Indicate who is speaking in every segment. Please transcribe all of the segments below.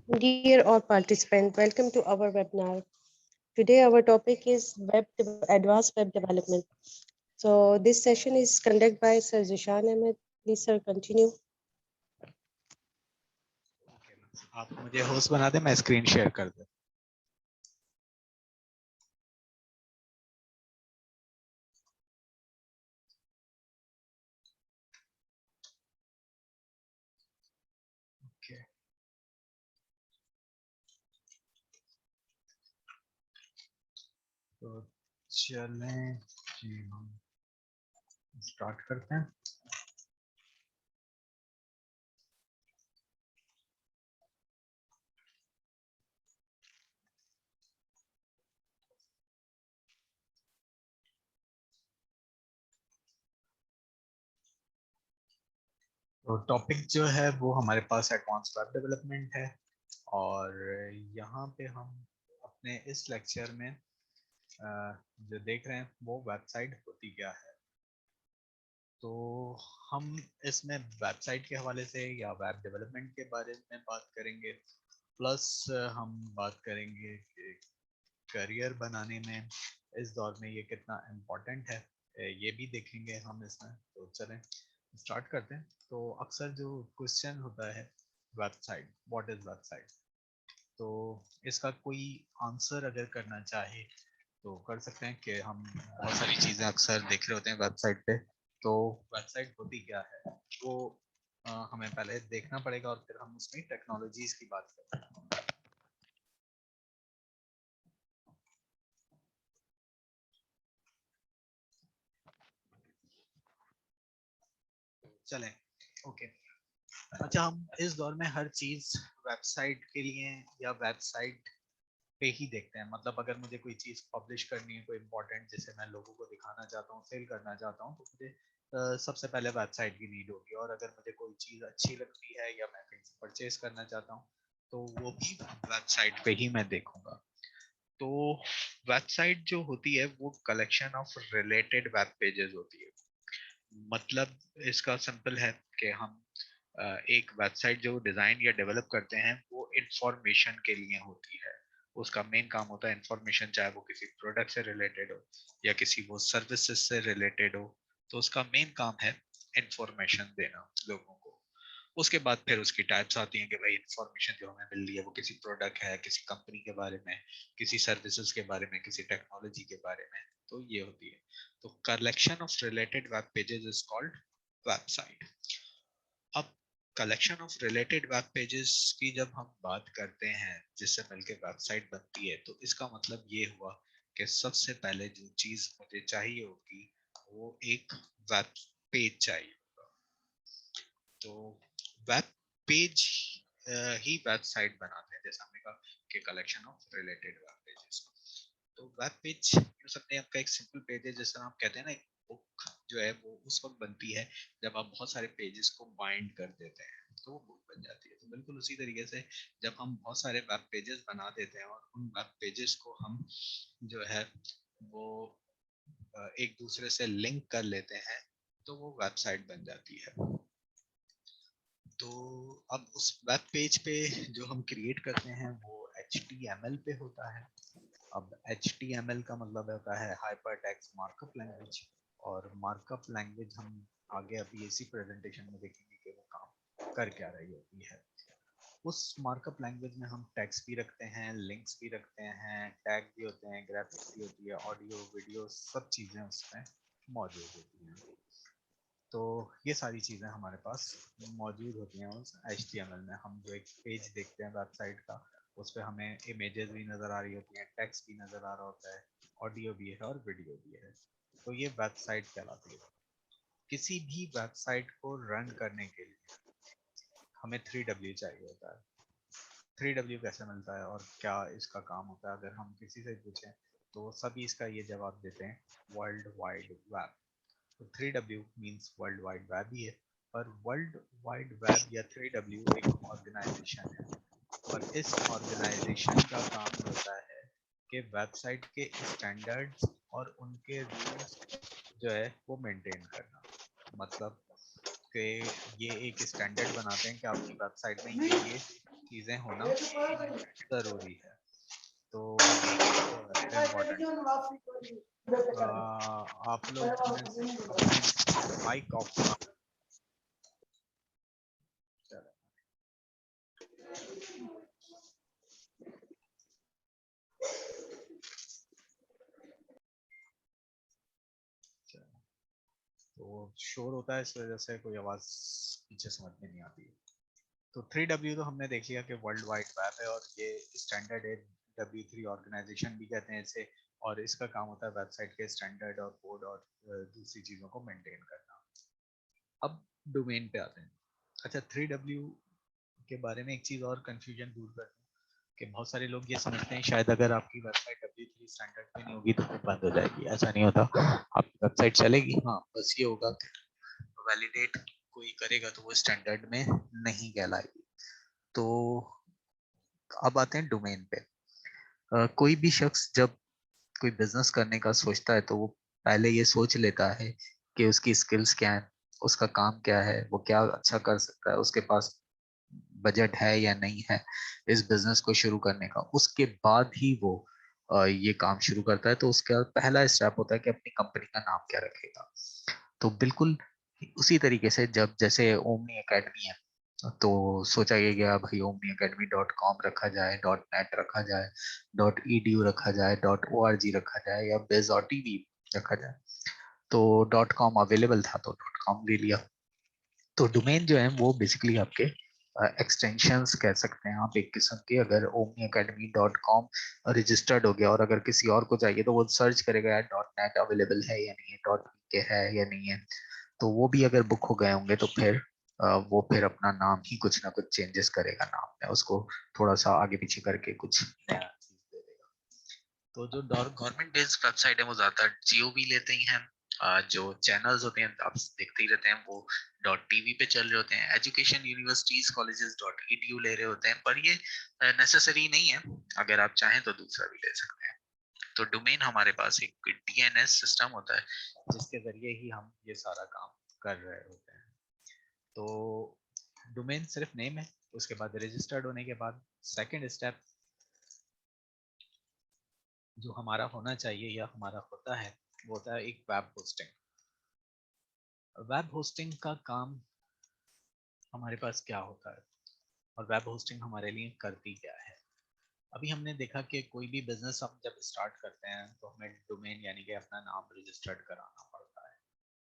Speaker 1: Dear all participants, welcome to our webinar. Today our topic is advanced web development. So this session is conducted by Sir Zishan Ahmed. Please sir continue.
Speaker 2: आप मुझे host बना दें, मैं screen share कर दूं। Okay. तो चलें जी, हम स्टार्ट करते हैं। तो टॉपिक जो है वो हमारे पास एडवांस वेब डेवलपमेंट है और यहाँ पे हम अपने इस लेक्चर में जो देख रहे हैं वो वेबसाइट होती क्या है। तो हम इसमें वेबसाइट के हवाले से या वेब डेवलपमेंट के बारे में बात करेंगे, प्लस हम बात करेंगे कि करियर बनाने में इस दौर में ये कितना इम्पोर्टेंट है, ये भी देखेंगे हम इसमें। तो चलें स्टार्ट करते हैं। तो अक्सर जो क्वेश्चन होता है वेबसाइट, व्हाट इज वेबसाइट, तो इसका कोई आंसर अगर करना चाहे तो कर सकते हैं कि हम बहुत सारी चीज़ें अक्सर देख रहे होते हैं वेबसाइट पे। तो वेबसाइट होती क्या है वो हमें पहले देखना पड़ेगा और फिर हम उसमें टेक्नोलॉजीज की बात करते हैं। चलें, ओके। अच्छा, हम इस दौर में हर चीज़ वेबसाइट के लिए या वेबसाइट पे ही देखते हैं। मतलब अगर मुझे कोई चीज़ पब्लिश करनी है, कोई इंपॉर्टेंट, जैसे मैं लोगों को दिखाना चाहता हूँ, सेल करना चाहता हूँ, तो मुझे सबसे पहले वेबसाइट की नीड होगी। और अगर मुझे कोई चीज़ अच्छी लगती है या मैं कहीं से परचेज करना चाहता हूँ तो वो भी वेबसाइट पे ही मैं देखूंगा। तो वेबसाइट जो होती है वो collection of related web pages होती है। मतलब इसका सिंपल है कि हम एक वेबसाइट जो डिजाइन या डेवलप करते हैं वो इंफॉर्मेशन के लिए होती है। उसका मेन काम होता है इंफॉर्मेशन, चाहे वो किसी प्रोडक्ट से रिलेटेड हो या किसी वो सर्विसेज से रिलेटेड हो। तो उसका मेन काम है इंफॉर्मेशन देना लोगों को। उसके बाद फिर उसकी टाइप्स आती हैं कि भाई इंफॉर्मेशन जो हमें मिल रही है वो किसी प्रोडक्ट है, किसी कंपनी के बारे में, किसी सर्विसेज के बारे में, किसी टेक्नोलॉजी के बारे में। तो ये होती है। तो collection of related web pages is called website. अब collection of related web pages की जब हम बात करते हैं जिससे मिलकर वेबसाइट बनती है, तो इसका मतलब ये हुआ कि सबसे पहले जो चीज मुझे चाहिए होगी वो एक वेब पेज चाहिए होगा। तो वेब पेज ही वेबसाइट बनाते हैं, जैसा हमने कहा कि collection of related web pages. तो वेब पेज यूं सकते हैं आपका एक सिंपल पेज है, जैसा आप कहते हैं ना, एक बुक जो है वो उस वक्त बनती है जब आप बहुत सारे पेजेस को बाइंड कर देते हैं तो वो बुक बन जाती है। तो बिल्कुल उसी तरीके से जब हम बहुत सारे वेब पेजेस बना देते हैं और उन वेब पेजेस को हम जो है वो एक दूसरे से लिंक कर लेते हैं तो वो वेबसाइट बन जाती है। तो अब उस वेब पेज पे जो हम क्रिएट करते हैं वो HTML पे होता है। अब HTML का मतलब होता है हाइपर टेक्स्ट मार्कअप लैंग्वेज। और मार्कअप लैंग्वेज हम आगे अभी इसी प्रेजेंटेशन में देखेंगे कि वो काम कर क्या रही होती है। उस मार्कअप लैंग्वेज में हम टेक्स्ट भी रखते हैं, लिंक्स भी रखते हैं, टैग भी होते हैं, ग्राफिक्स भी होती है, ऑडियो वीडियो सब चीज़ें उसमें मौजूद होती हैं। तो ये सारी चीज़ें हमारे पास मौजूद होती हैं उस HTML में। हम जो एक पेज देखते हैं वेबसाइट का, उस पर हमें इमेजेस भी नज़र आ रही होती हैं, टेक्स्ट भी नज़र आ रहा होता है, ऑडियो भी है और वीडियो भी है। तो ये वेबसाइट कहलाती है। किसी भी वेबसाइट को रन करने के लिए हमें 3W चाहिए होता है। 3W कैसे मिलता है और क्या इसका काम होता है, अगर हम किसी से पूछें तो सभी इसका ये जवाब देते हैं, वर्ल्ड वाइड वेब। तो 3W means world wide web ही है। पर वर्ल्ड वाइड वेब या 3W एक ऑर्गेनाइजेशन है और इस ऑर्गेनाइजेशन का काम होता है कि वेबसाइट के स्टैंडर्ड्स और उनके रूल्स जो है वो मेंटेन करना। मतलब कि ये एक स्टैंडर्ड बनाते हैं कि आपकी वेबसाइट में ये चीजें होना जरूरी है। तो इम्पोर्टेंट, आप लोग अपने माइक ऑफ कर दो। चलो, चलो। तो शोर होता है, इस वजह से कोई आवाज पीछे समझ में नहीं आती है। तो 3W तो हमने देख लिया कि वर्ल्ड वाइड वेब है और ये स्टैंडर्ड है, W3 ऑर्गेनाइजेशन भी कहते हैं इसे, और इसका काम होता है वेबसाइट के स्टैंडर्ड और कोड और दूसरी चीज़ों को मेंटेन करना। अब डोमेन पे आते हैं। अच्छा, 3W के बारे में एक चीज़ और कंफ्यूजन दूर कर दूं कि बहुत सारे लोग ये समझते हैं शायद अगर आपकी वेबसाइट W3 स्टैंडर्ड पे नहीं होगी तो फिर बंद हो जाएगी। ऐसा नहीं होता, आपकी वेबसाइट चलेगी। हाँ, बस ये होगा कि वैलिडेट कोई करेगा तो वो स्टैंडर्ड में नहीं कहलाएगी। तो अब आते हैं डोमेन पे। कोई भी शख्स जब कोई बिजनेस करने का सोचता है तो वो पहले ये सोच लेता है कि उसकी स्किल्स क्या है, उसका काम क्या है, वो क्या अच्छा कर सकता है, उसके पास बजट है या नहीं है इस बिजनेस को शुरू करने का। उसके बाद ही वो ये काम शुरू करता है। तो उसका पहला स्टेप होता है कि अपनी कंपनी का नाम क्या रखेगा। तो बिल्कुल उसी तरीके से जब जैसे ओमनी एकेडमी है तो सोचा ये गया भाई ओमनी एकेडमी .com रखा जाए, .net रखा जाए, .edu रखा जाए, .org रखा जाए या biz और टीवी रखा जाए। तो .com अवेलेबल था तो .com ले लिया। तो डोमेन जो है वो बेसिकली आपके एक्सटेंशंस कह सकते हैं आप एक किस्म के। अगर ओमनी एकेडमी .com रजिस्टर्ड हो गया और अगर किसी और को चाहिए तो वो सर्च करेगा यार .net अवेलेबल है या नहीं है, .pk है या नहीं है। तो वो भी अगर बुक हो गए होंगे तो फिर वो फिर अपना नाम ही कुछ ना कुछ चेंजेस करेगा नाम में, उसको थोड़ा सा आगे पीछे करके कुछ नया चीज दे देगा। तो जो गवर्नमेंट बेस्ड वेबसाइट है वो ज्यादातर जियो भी लेते ही हैं। जो चैनल्स होते हैं आप देखते ही रहते हैं वो .tv पे चल रहे होते हैं। एजुकेशन यूनिवर्सिटीज कॉलेजेस .edu ले रहे होते हैं, पर ये नेसेसरी नहीं है, अगर आप चाहें तो दूसरा भी ले सकते हैं। तो डोमेन हमारे पास एक डीएनएस सिस्टम होता है जिसके जरिए ही हम ये सारा काम कर रहे होते हैं। तो डोमेन सिर्फ नेम है। उसके बाद रजिस्टर्ड होने के बाद सेकंड स्टेप जो हमारा होना चाहिए या हमारा होता है वो होता है एक वेब होस्टिंग। वेब होस्टिंग का काम हमारे पास क्या होता है और वेब होस्टिंग हमारे लिए करती क्या है। अभी हमने देखा कि कोई भी बिजनेस हम जब स्टार्ट करते हैं तो हमें डोमेन यानी कि अपना नाम रजिस्टर्ड कराना पड़ता है।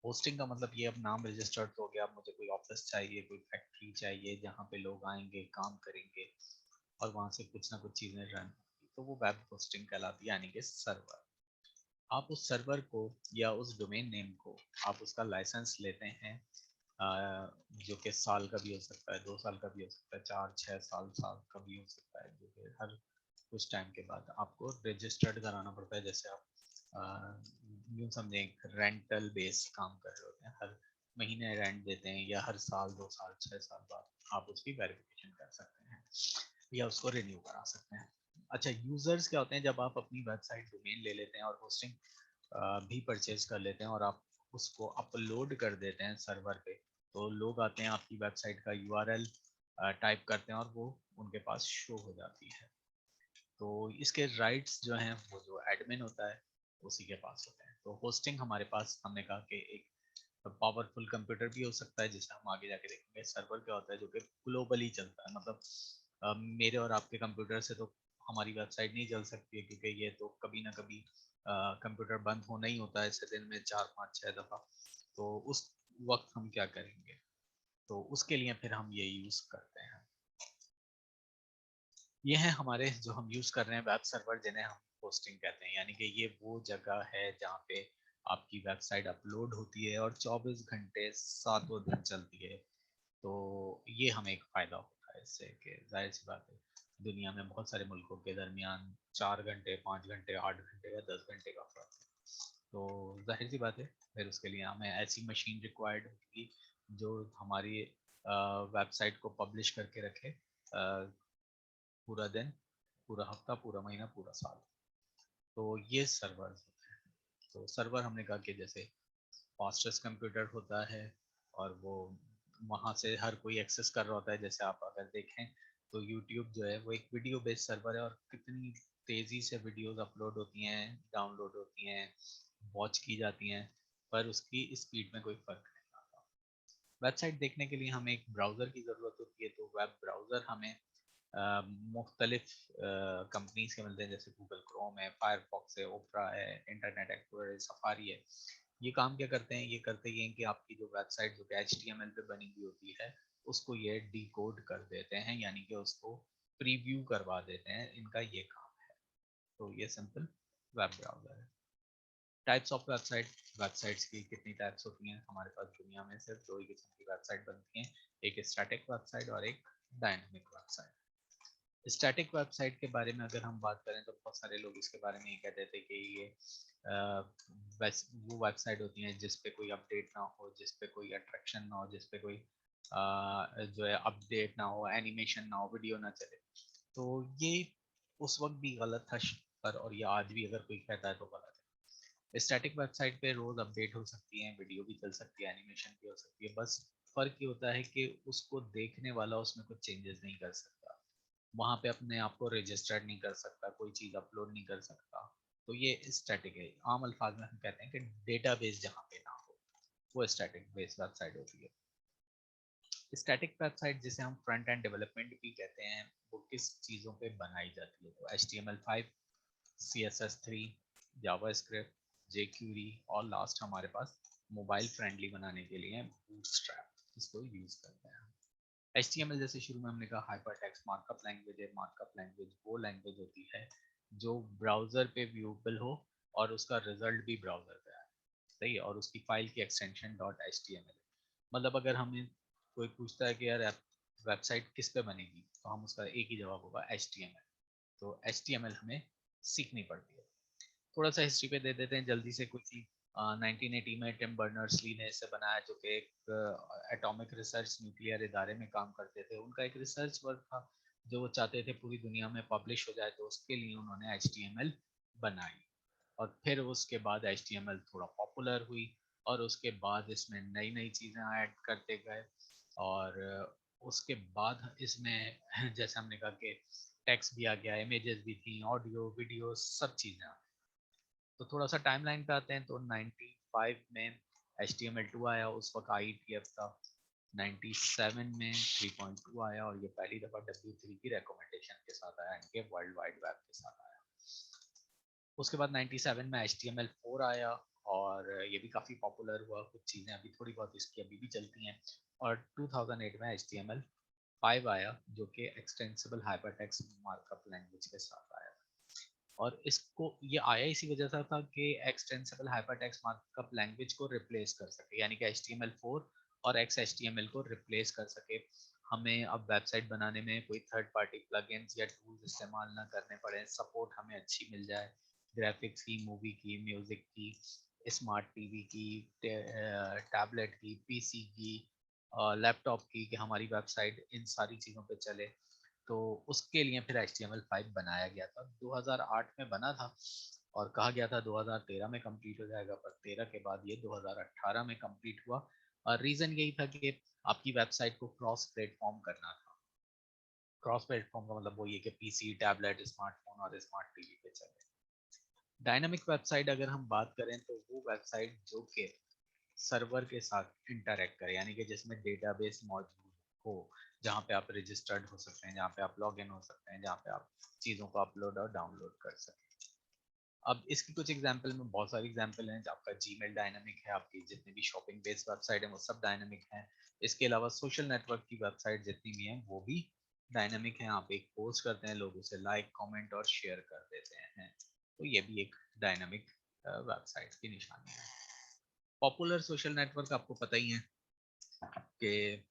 Speaker 2: होस्टिंग का मतलब ये अब नाम रजिस्टर्ड हो गया, मुझे कोई ऑफिस चाहिए, कोई फैक्ट्री चाहिए जहाँ पे लोग आएंगे काम करेंगे और वहाँ से कुछ ना कुछ चीज़ें रन, तो वो वेब होस्टिंग कहलाती है, यानी कि सर्वर। आप उस सर्वर को या उस डोमेन नेम को आप उसका लाइसेंस लेते हैं, जो कि साल का भी हो सकता है, 2 साल का भी हो सकता है, 4 6 साल साल का भी हो सकता है, जो कि हर कुछ टाइम के बाद आपको रजिस्टर्ड कराना पड़ता है। जैसे आप यूँ समझें रेंटल बेस काम कर रहे होते हैं, हर महीने रेंट देते हैं या हर साल 2 साल 6 साल बाद आप उसकी वेरिफिकेशन कर सकते हैं या उसको रिन्यू करा सकते हैं। अच्छा, यूजर्स क्या होते हैं, जब आप अपनी वेबसाइट डोमेन ले लेते हैं और होस्टिंग भी परचेज कर लेते हैं और आप उसको अपलोड कर देते हैं सर्वर पे, तो लोग आते हैं आपकी वेबसाइट का यूआरएल टाइप करते हैं और वो उनके पास शो हो जाती है। तो इसके राइट्स जो हैं वो जो एडमिन होता है उसी के पास होते हैं। तो होस्टिंग हमारे पास, हमने कहा कि एक पावरफुल कंप्यूटर भी हो सकता है जिसे हम आगे जाके देखेंगे। सर्वर क्या होता है जो कि ग्लोबली चलता है, मतलब मेरे और आपके कंप्यूटर से तो हमारी वेबसाइट नहीं चल सकती है क्योंकि ये तो कभी ना कभी कंप्यूटर बंद होना ही होता है ऐसे दिन में 4 5 6 दफ़ा। तो उस वक्त हम क्या करेंगे, तो उसके लिए फिर हम ये यूज़ करते हैं। ये है हमारे जो हम यूज़ कर रहे हैं वेब सर्वर जिन्हें हम होस्टिंग कहते हैं, यानी कि ये वो जगह है जहाँ पे आपकी वेबसाइट अपलोड होती है और 24 घंटे सातों दिन चलती है। तो ये हमें एक फ़ायदा होता है इससे कि जाहिर सी बात है दुनिया में बहुत सारे मुल्कों के दरमियान 4 घंटे 5 घंटे 8 घंटे या 10 घंटे का फ़र्क है। तो जाहिर सी बात है फिर उसके लिए हमें ऐसी मशीन रिक्वायर्ड होगी जो हमारी वेबसाइट को पब्लिश करके रखे पूरा दिन, पूरा हफ्ता, पूरा महीना, पूरा साल। तो ये सर्वर होते हैं। तो सर्वर हमने कहा कि जैसे फास्टेस्ट कंप्यूटर होता है और वो वहाँ से हर कोई एक्सेस कर रहा होता है। जैसे आप अगर देखें तो यूट्यूब जो है वो एक वीडियो बेस्ड सर्वर है और कितनी तेज़ी से वीडियोस अपलोड होती हैं, डाउनलोड होती हैं, वॉच की जाती हैं, पर उसकी स्पीड में कोई फ़र्क नहीं आता। वेबसाइट देखने के लिए हमें एक ब्राउज़र की ज़रूरत होती है, तो वेब ब्राउज़र हमें मुख्तलिफ कंपनीज के मिलते हैं, जैसे गूगल क्रोम है, फायरफॉक्स है, ओपरा है, इंटरनेट एक्सप्लोरर है, सफारी है। ये काम क्या करते हैं, ये करते हैं कि आपकी जो वेबसाइट जो कि HTML पे बनी हुई होती है उसको ये डिकोड कर देते हैं, यानी कि उसको प्रीव्यू करवा देते हैं, इनका ये काम है। तो ये सिंपल वेब ब्राउज़र है। टाइप्स ऑफ वेबसाइट्स की कितनी टाइप्स होती हैं हमारे पास? दुनिया में सिर्फ दो ही किस्म की वेबसाइट बनती हैं, एक स्टैटिक वेबसाइट और एक डायनेमिक वेबसाइट। स्टैटिक वेबसाइट के बारे में अगर हम बात करें तो बहुत सारे लोग इसके बारे में ये कहते थे कि ये वो वेबसाइट होती हैं जिस पे कोई अपडेट ना हो, जिस पे कोई अट्रैक्शन ना हो, जिस पे कोई जो है अपडेट ना हो, एनिमेशन ना हो, वीडियो ना चले। तो ये उस वक्त भी गलत था, पर और ये आज भी अगर कोई कहता है तो गलत है। स्टैटिक वेबसाइट पे रोज अपडेट हो सकती है, वीडियो भी चल सकती है, एनिमेशन भी हो सकती है, बस फर्क ये होता है कि उसको देखने वाला उसमें कुछ चेंजेस नहीं कर सकता, वहाँ पे अपने आप को रजिस्टर्ड नहीं कर सकता, कोई चीज़ अपलोड नहीं कर सकता। तो ये स्टैटिक है। आम अल्फाज में हम कहते हैं कि डेटाबेस जहाँ पे ना हो, वो स्टैटिक बेस वेबसाइट होती है। स्टैटिक वेबसाइट जिसे हम फ्रंट एंड डेवलपमेंट भी कहते हैं, वो किस चीज़ों पे बनाई जाती है? तो HTML5, CSS3, जावास्क्रिप्ट, jQuery और लास्ट हमारे पास मोबाइल फ्रेंडली बनाने के लिए बूटस्ट्रैप, इसको यूज़ करते हैं। HTML जैसे शुरू में हमने कहा हाइपरटेक्स्ट मार्कअप लैंग्वेज है। मार्कअप लैंग्वेज वो लैंग्वेज होती है जो ब्राउज़र पे व्यूएबल हो और उसका रिजल्ट भी ब्राउज़र पे आए, सही है, और उसकी फाइल की एक्सटेंशन .html। मतलब अगर हमें कोई पूछता है कि यार वेबसाइट किस पे बनेगी, तो हम उसका एक ही जवाब होगा HTML। तो HTML हमें सीखनी पड़ती है। थोड़ा सा हिस्ट्री पे दे देते हैं जल्दी से कुछ ही। 1980 में टिम बर्नर्स ली ने इसे बनाया, जो कि एक एटॉमिक रिसर्च न्यूक्लियर इदारे में काम करते थे। उनका एक रिसर्च वर्क था जो वो चाहते थे पूरी दुनिया में पब्लिश हो जाए, तो उसके लिए उन्होंने HTML बनाई। और फिर उसके बाद HTML थोड़ा पॉपुलर हुई और उसके बाद इसमें नई नई चीज़ें ऐड करते गए। और उसके बाद इसमें जैसे हमने कहा कि टेक्स्ट भी आ गया, इमेजेस भी थी, ऑडियो वीडियो सब चीज़ें। तो थोड़ा सा टाइमलाइन पे आते हैं, तो 95 में HTML2 आया, उस वक्त IETF था। 97 में 3.2 आया और ये पहली दफ़ा W3 की रिकमेंडेशन के साथ आया, इनके वर्ल्ड वाइड वेब के साथ आया। उसके बाद 97 में HTML4 आया और ये भी काफ़ी पॉपुलर हुआ, कुछ चीज़ें अभी थोड़ी बहुत इसकी अभी भी चलती हैं। और 2008 में HTML5 आया, जो कि एक्सटेंसिबल हाइपरटेक्स्ट मार्कअप लैंग्वेज के साथ आया। और इसको ये आया इसी वजह से था कि एक्सटेंसिबल हाइपरटेक्स्ट मार्कअप लैंग्वेज को रिप्लेस कर सके, यानी कि HTML4 और XHTML को रिप्लेस कर सके। हमें अब वेबसाइट बनाने में कोई थर्ड पार्टी प्लगइन्स या टूल्स इस्तेमाल ना करने पड़े, सपोर्ट हमें अच्छी मिल जाए, ग्राफिक्स की, मूवी की, म्यूज़िक की, स्मार्ट टीवी की, टैबलेट की, पीसी की, लैपटॉप की, कि हमारी वेबसाइट इन सारी चीज़ों पे चले। तो उसके लिए फिर HTML5 बनाया गया था, 2008 में बना था और कहा गया था 2013 में कंप्लीट हो जाएगा, पर 13 के बाद ये 2018 में कंप्लीट हुआ। और रीज़न यही था कि आपकी वेबसाइट को क्रॉस प्लेटफॉर्म करना था। क्रॉस प्लेटफॉर्म का मतलब वो ये कि पीसी, टैबलेट, स्मार्टफोन और स्मार्ट टीवी पे चले। डायनामिक वेबसाइट अगर हम बात करें तो वो वेबसाइट जो कि सर्वर के साथ इंटरेक्ट करे, यानी कि जिसमें डेटाबेस मौजूद हो, जहाँ पे आप रजिस्टर्ड हो सकते हैं, जहाँ पे आप लॉग इन हो सकते हैं, जहाँ पे आप चीज़ों को अपलोड और डाउनलोड कर सकते हैं। अब इसकी कुछ एग्जांपल में, बहुत सारी एग्जांपल हैं। आपका जीमेल डायनामिक है, आपकी जितनी भी शॉपिंग बेस्ड वेबसाइट है वो सब डायनामिक हैं। इसके अलावा सोशल नेटवर्क की वेबसाइट जितनी भी हैं वो भी डायनामिक हैं। आप एक पोस्ट करते हैं, लोग उसे लाइक, कमेंट और शेयर कर देते हैं, तो ये भी एक डायनामिक वेबसाइट की निशानी है। पॉपुलर सोशल नेटवर्क आपको पता ही है कि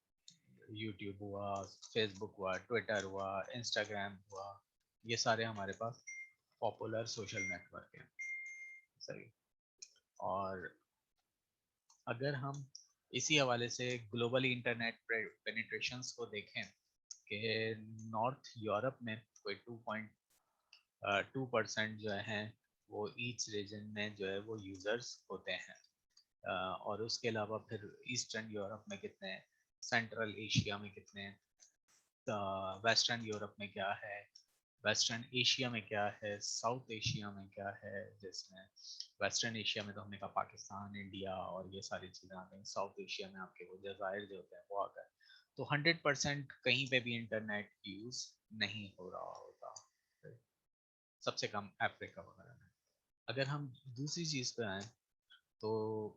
Speaker 2: यूट्यूब हुआ, फेसबुक हुआ, ट्विटर हुआ, इंस्टाग्राम हुआ, ये सारे हमारे पास पॉपुलर सोशल नेटवर्क हैं, सही। और अगर हम इसी हवाले से ग्लोबली इंटरनेट पेनिट्रेशंस को देखें कि नॉर्थ यूरोप में कोई 2.2% जो है वो ईच रीजन में जो है वो यूज़र्स होते हैं। और उसके अलावा फिर ईस्टर्न यूरोप में कितने हैं, सेंट्रल एशिया में कितने हैं, वेस्टर्न यूरोप में क्या है, वेस्टर्न एशिया में क्या है, साउथ एशिया में क्या है। जिसमें वेस्टर्न एशिया में तो हमने कहा पाकिस्तान, इंडिया और ये सारी चीज़ें आ गई। साउथ एशिया में आपके वो जज़ायर जो होते हैं वो आ गए। तो 100% कहीं पे भी इंटरनेट यूज़ नहीं हो रहा होता, सबसे कम अफ्रीका वगैरह में। अगर हम दूसरी चीज़ पे आए तो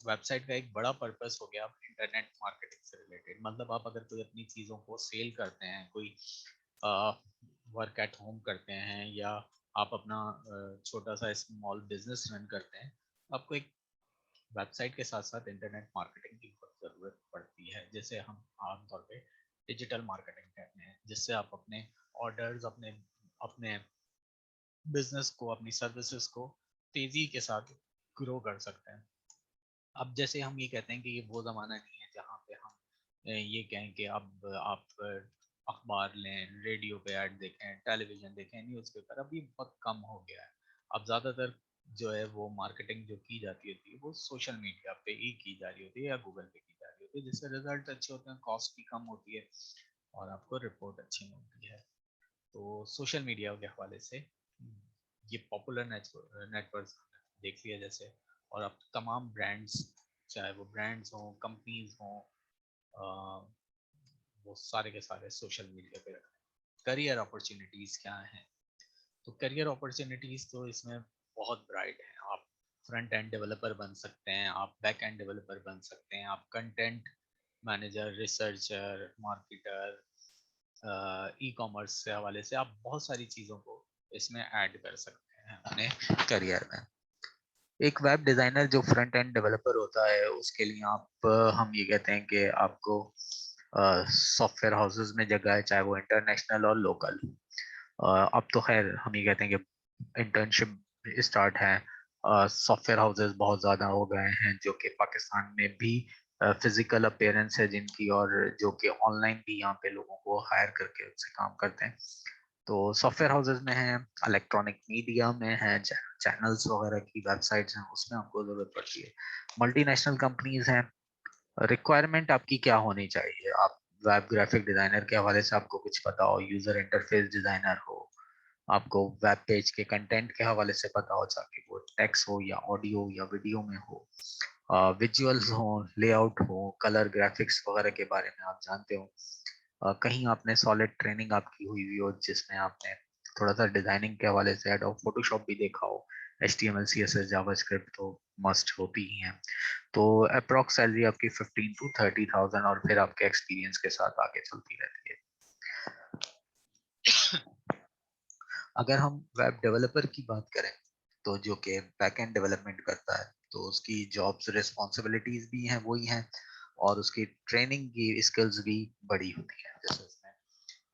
Speaker 2: वेबसाइट का एक बड़ा पर्पस हो गया इंटरनेट मार्केटिंग से रिलेटेड। मतलब आप अगर कोई अपनी चीज़ों को सेल करते हैं, कोई वर्क एट होम करते हैं, या आप अपना छोटा सा स्मॉल बिजनेस रन करते हैं, आपको एक वेबसाइट के साथ साथ इंटरनेट मार्केटिंग की बहुत ज़रूरत पड़ती है, जैसे हम आमतौर पे डिजिटल मार्केटिंग कहते हैं, जिससे आप अपने ऑर्डर्स, अपने अपने बिजनेस को, अपनी सर्विसेज को तेज़ी के साथ ग्रो कर सकते हैं। अब जैसे हम ये कहते हैं कि ये वो ज़माना नहीं है जहाँ पे हम ये कहें कि अब आप अखबार लें, रेडियो पे ऐड देखें, टेलीविज़न देखें, न्यूज़पेपर। अब ये बहुत कम हो गया है। अब ज़्यादातर जो है वो मार्केटिंग जो की जाती होती है वो सोशल मीडिया पे ही की जा रही होती है या गूगल पे की जा रही होती है, जिससे रिजल्ट अच्छे होते हैं, कॉस्ट भी कम होती है और आपको रिपोर्ट अच्छी मिलती है। तो सोशल मीडिया के हवाले से ये पॉपुलर नेटवर्क देख लिया जैसे, और अब तमाम ब्रांड्स, चाहे वो ब्रांड्स हों, कंपनीज हों, वो सारे के सारे सोशल मीडिया पे रखते हैं। करियर अपॉर्चुनिटीज़ क्या हैं? तो करियर अपॉर्चुनिटीज़ तो इसमें बहुत ब्राइट हैं। आप फ्रंट एंड डेवलपर बन सकते हैं, आप बैक एंड डेवलपर बन सकते हैं, आप content manager, researcher, marketer, e commerce के हवाले से आप बहुत सारी चीज़ों को इसमें ऐड कर सकते हैं अपने करियर में। एक वेब डिज़ाइनर जो फ्रंट एंड डेवलपर होता है, उसके लिए आप हम ये कहते हैं कि आपको सॉफ्टवेयर हाउसेस में जगह है, चाहे वो इंटरनेशनल और लोकल। अब तो खैर हम ये कहते हैं कि इंटर्नशिप स्टार्ट है। सॉफ्टवेयर हाउसेस बहुत ज़्यादा हो गए हैं जो कि पाकिस्तान में भी फिजिकल अपीयरेंस है जिनकी, और जो कि ऑनलाइन भी यहाँ पे लोगों को हायर करके उनसे काम करते हैं। तो सॉफ्टवेयर हाउसेस में है, इलेक्ट्रॉनिक मीडिया में है, चैनल्स वगैरह की वेबसाइट्स हैं, उसमें आपको ज़रूरत पड़ती है। मल्टीनेशनल कंपनीज हैं। रिक्वायरमेंट आपकी क्या होनी चाहिए? आप वेब ग्राफिक डिज़ाइनर के हवाले से आपको कुछ पता हो, यूज़र इंटरफेस डिज़ाइनर हो, आपको वेब पेज के कंटेंट के हवाले से पता हो, चाहे वो टेक्स्ट हो या ऑडियो या वीडियो में हो, विजुअल्स हो, लेआउट हो, कलर ग्राफिक्स वगैरह के बारे में आप जानते हो, कहीं आपने सॉलिड ट्रेनिंग आपकी हुई हुई हो जिसमें आपने थोड़ा सा डिजाइनिंग के हवाले से एडोब फोटोशॉप भी देखा हो, HTML CSS जावास्क्रिप्ट तो मस्ट होती ही हैं। तो अप्रॉक्स सैलरी आपकी 15 to 30,000 और फिर आपके एक्सपीरियंस के साथ आगे चलती रहती है। अगर हम वेब डेवलपर की बात करें तो जो कि बैक एंड डेवलपमेंट करता है, तो उसकी जॉब्स रिस्पॉन्सिबिलिटीज भी हैं वही हैं, और उसकी ट्रेनिंग की स्किल्स भी बड़ी होती हैं। जैसे उसमें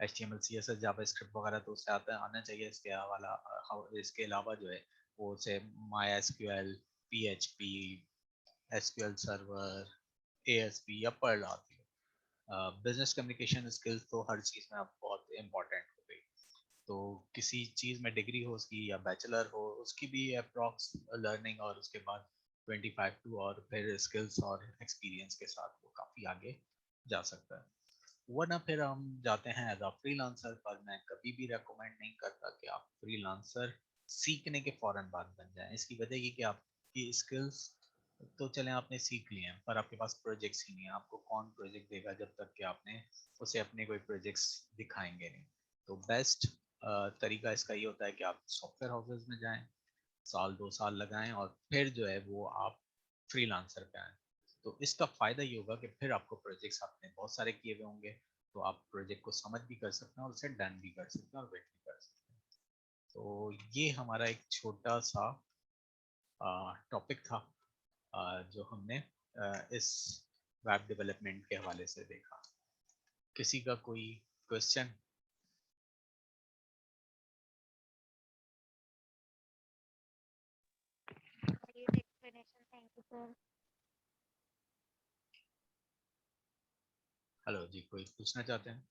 Speaker 2: HTML CSS जावास्क्रिप्ट वगैरह तो उससे आना चाहिए। इसके अलावा जो है वो उसे MySQL, PHP, SQL server, ASP या पर्ल आती है। बिजनेस कम्युनिकेशन स्किल्स तो हर चीज़ में अब बहुत इंपॉर्टेंट हो गई। तो किसी चीज़ में डिग्री हो उसकी या बैचलर हो उसकी भी अप्रॉक्स लर्निंग, और उसके बाद 25 टू, और फिर स्किल्स और एक्सपीरियंस के साथ वो काफ़ी आगे जा सकता है। वरना फिर हम जाते हैं एज अ फ्रीलांसर, पर मैं कभी भी रेकमेंड नहीं करता कि आप फ्रीलांसर सीखने के फौरन बाद बन जाएं। इसकी वजह ये कि आपकी स्किल्स तो चलें आपने सीख लिए हैं, पर आपके पास प्रोजेक्ट्स ही नहीं है। आपको कौन प्रोजेक्ट देगा जब तक कि आपने उसे अपने कोई प्रोजेक्ट्स दिखाएंगे नहीं। तो बेस्ट तरीका इसका ये होता है कि आप सॉफ्टवेयर हाउसेज में जाएं, साल 2 साल लगाएं, और फिर जो है वो आप फ्रीलांसर पे आएँ। तो इसका फ़ायदा ये होगा कि फिर आपको प्रोजेक्ट्स आपने बहुत सारे किए हुए होंगे, तो आप प्रोजेक्ट को समझ भी कर सकते हैं और उसे डन भी कर सकते हैं और वेट भी कर सकते हैं। तो ये हमारा एक छोटा सा टॉपिक था जो हमने इस वेब डेवलपमेंट के हवाले से देखा। किसी का कोई question?
Speaker 3: Great explanation. Thank you, sir.
Speaker 2: Hello जी, कोई पूछना चाहते हैं?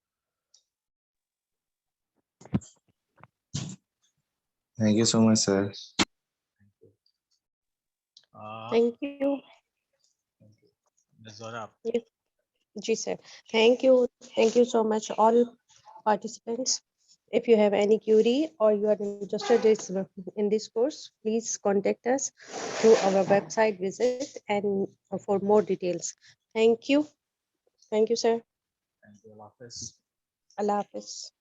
Speaker 4: Thank you so much, sir.
Speaker 2: Thank you.
Speaker 1: Thank you.
Speaker 2: Thank you. ज़ोरा, आप
Speaker 1: Yes, ji sir. Thank you. Thank you so much all participants. If you have any query or you are interested in this course, please contact us through our website visit and for more details. Thank you. Thank you, sir.
Speaker 2: Thank you, Allah Hafiz.
Speaker 1: Allah Hafiz.